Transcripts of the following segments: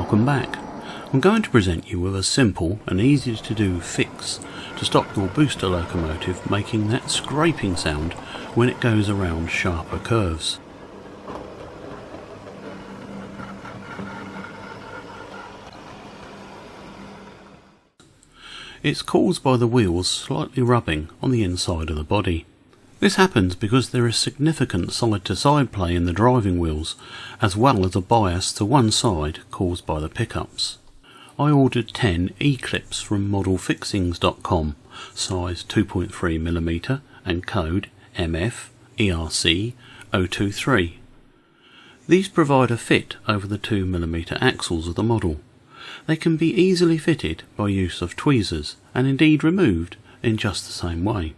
welcome back. I'm going to present you with a simple and easy to do fix to stop your booster locomotive making that scraping sound when it goes around sharper curves. It's caused by the wheels slightly rubbing on the inside of the body. This happens because there is significant side-to-side play in the driving wheels, as well as a bias to one side caused by the pickups. I ordered 10 Eclips from modelfixings.com, size 2.3mm and code MF-ERC-023. These provide a fit over the 2mm axles of the model. They can be easily fitted by use of tweezers and indeed removed in just the same way.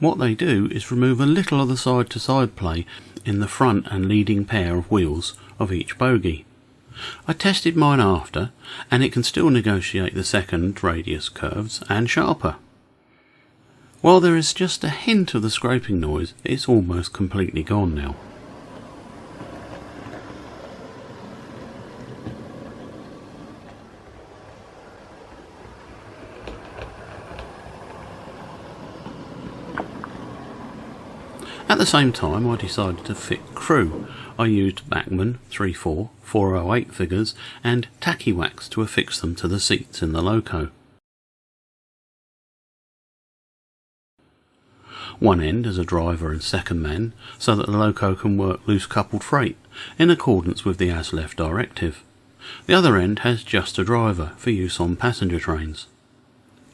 What they do is remove a little of the side-to-side play in the front and leading pair of wheels of each bogie. I tested mine after, and it can still negotiate the second radius curves and sharper. While there is just a hint of the scraping noise, it's almost completely gone now. At the same time, I decided to fit crew. I used Bachmann 34408 figures and tacky wax to affix them to the seats in the loco. One end as a driver and second man, so that the loco can work loose coupled freight in accordance with the as left directive. The other end has just a driver for use on passenger trains.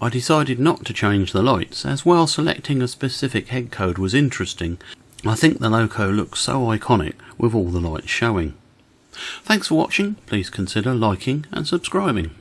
I decided not to change the lights, as while selecting a specific head code was interesting, I think the loco looks so iconic with all the lights showing. Thanks for watching, please consider liking and subscribing.